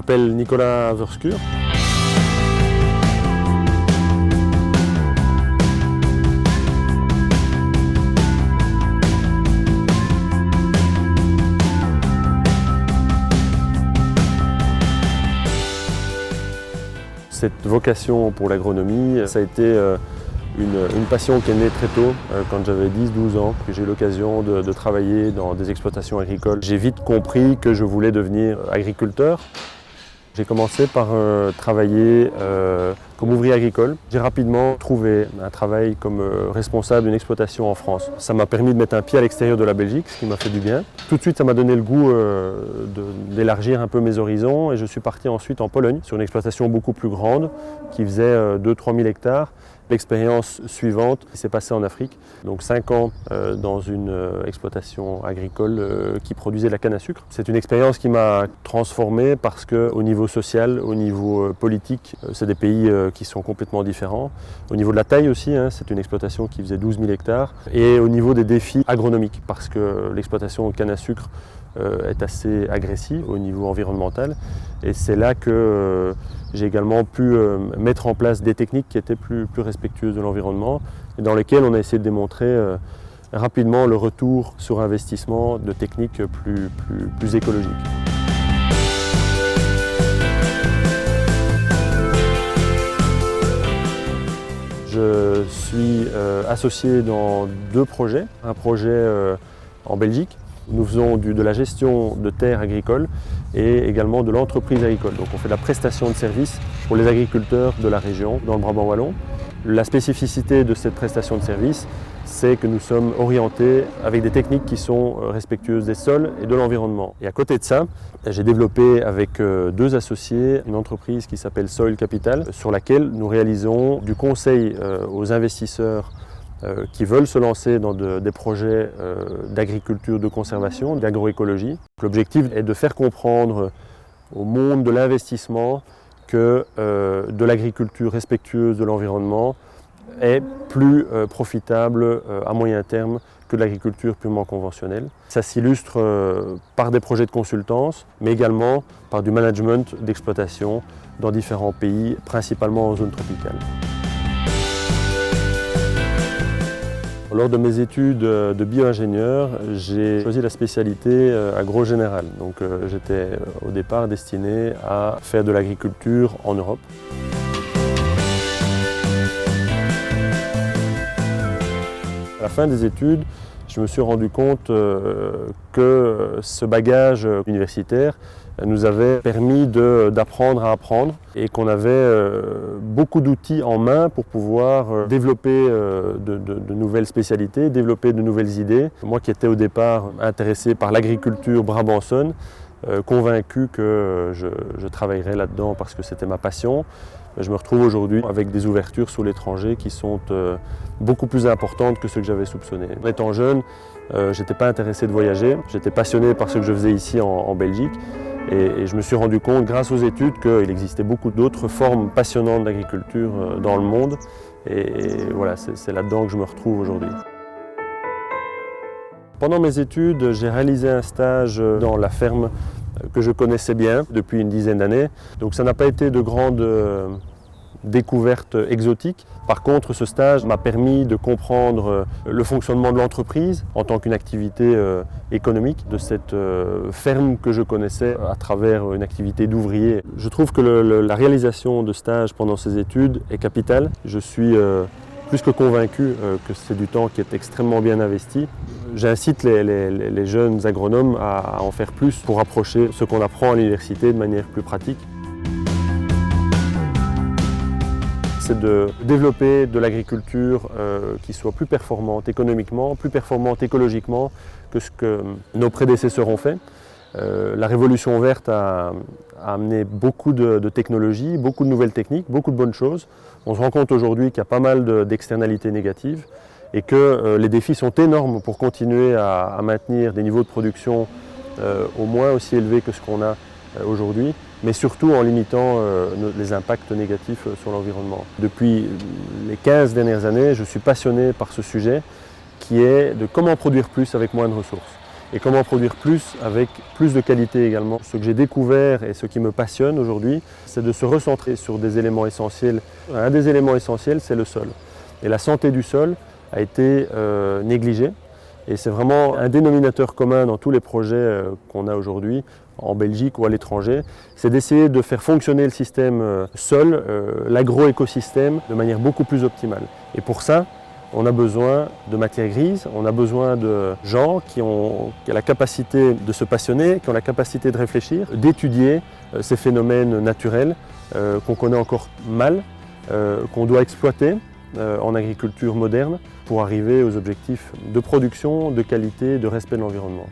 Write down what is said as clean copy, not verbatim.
m'appelle Nicolas Verskure. Cette vocation pour l'agronomie, ça a été une passion qui est née très tôt, quand j'avais 10-12 ans, que j'ai eu l'occasion de travailler dans des exploitations agricoles. J'ai vite compris que je voulais devenir agriculteur. J'ai commencé par travailler comme ouvrier agricole. J'ai rapidement trouvé un travail comme responsable d'une exploitation en France. Ça m'a permis de mettre un pied à l'extérieur de la Belgique, ce qui m'a fait du bien. Tout de suite, ça m'a donné le goût d'élargir un peu mes horizons et je suis parti ensuite en Pologne sur une exploitation beaucoup plus grande qui faisait 2-3 000 hectares. L'expérience suivante s'est passée en Afrique, donc 5 ans dans une exploitation agricole qui produisait de la canne à sucre. C'est une expérience qui m'a transformé parce qu'au niveau social, au niveau politique, c'est des pays qui sont complètement différents. Au niveau de la taille aussi, c'est une exploitation qui faisait 12 000 hectares. Et au niveau des défis agronomiques, parce que l'exploitation de canne à sucre est assez agressive au niveau environnemental. Et c'est là que j'ai également pu mettre en place des techniques qui étaient plus respectueuses de l'environnement et dans lesquelles on a essayé de démontrer rapidement le retour sur investissement de techniques plus écologiques. Je suis associé dans 2 projets. Un projet en Belgique. Nous faisons de la gestion de terres agricoles et également de l'entreprise agricole. Donc on fait de la prestation de services pour les agriculteurs de la région, dans le Brabant wallon. La spécificité de cette prestation de services, c'est que nous sommes orientés avec des techniques qui sont respectueuses des sols et de l'environnement. Et à côté de ça, j'ai développé avec 2 associés une entreprise qui s'appelle Soil Capital, sur laquelle nous réalisons du conseil aux investisseurs qui veulent se lancer dans des projets d'agriculture, de conservation, d'agroécologie. L'objectif est de faire comprendre au monde de l'investissement que de l'agriculture respectueuse de l'environnement est plus profitable à moyen terme que de l'agriculture purement conventionnelle. Ça s'illustre par des projets de consultance, mais également par du management d'exploitation dans différents pays, principalement en zone tropicale. Lors de mes études de bio-ingénieur, j'ai choisi la spécialité agro-générale. Donc j'étais au départ destiné à faire de l'agriculture en Europe. À la fin des études, je me suis rendu compte que ce bagage universitaire nous avait permis d'apprendre à apprendre et qu'on avait beaucoup d'outils en main pour pouvoir développer de nouvelles spécialités, développer de nouvelles idées. Moi qui étais au départ intéressé par l'agriculture brabançonne, convaincu que je travaillerais là-dedans parce que c'était ma passion, je me retrouve aujourd'hui avec des ouvertures sur l'étranger qui sont beaucoup plus importantes que ce que j'avais soupçonné. Étant jeune, je n'étais pas intéressé de voyager, j'étais passionné par ce que je faisais ici en Belgique. Et je me suis rendu compte, grâce aux études, qu'il existait beaucoup d'autres formes passionnantes d'agriculture dans le monde. Et voilà, c'est là-dedans que je me retrouve aujourd'hui. Pendant mes études, j'ai réalisé un stage dans la ferme que je connaissais bien depuis une dizaine d'années. Donc ça n'a pas été de grandes découverte exotique. Par contre, ce stage m'a permis de comprendre le fonctionnement de l'entreprise en tant qu'une activité économique, de cette ferme que je connaissais à travers une activité d'ouvrier. Je trouve que la réalisation de stages pendant ces études est capitale. Je suis plus que convaincu que c'est du temps qui est extrêmement bien investi. J'incite les jeunes agronomes à en faire plus pour approcher ce qu'on apprend à l'université de manière plus pratique. C'est de développer de l'agriculture qui soit plus performante économiquement, plus performante écologiquement que ce que nos prédécesseurs ont fait. La révolution verte a amené beaucoup de technologies, beaucoup de nouvelles techniques, beaucoup de bonnes choses. On se rend compte aujourd'hui qu'il y a pas mal d'externalités négatives et que les défis sont énormes pour continuer à maintenir des niveaux de production au moins aussi élevés que ce qu'on a aujourd'hui, mais surtout en limitant les impacts négatifs sur l'environnement. Depuis les 15 dernières années, je suis passionné par ce sujet qui est de comment produire plus avec moins de ressources. et comment produire plus avec plus de qualité également. Ce que j'ai découvert et ce qui me passionne aujourd'hui, c'est de se recentrer sur des éléments essentiels. Un des éléments essentiels, c'est le sol. Et la santé du sol a été négligée. Et c'est vraiment un dénominateur commun dans tous les projets qu'on a aujourd'hui, en Belgique ou à l'étranger, c'est d'essayer de faire fonctionner le système sol, l'agro-écosystème, de manière beaucoup plus optimale. Et pour ça, on a besoin de matières grises, on a besoin de gens qui ont la capacité de se passionner, qui ont la capacité de réfléchir, d'étudier ces phénomènes naturels qu'on connaît encore mal, qu'on doit exploiter en agriculture moderne pour arriver aux objectifs de production, de qualité, de respect de l'environnement.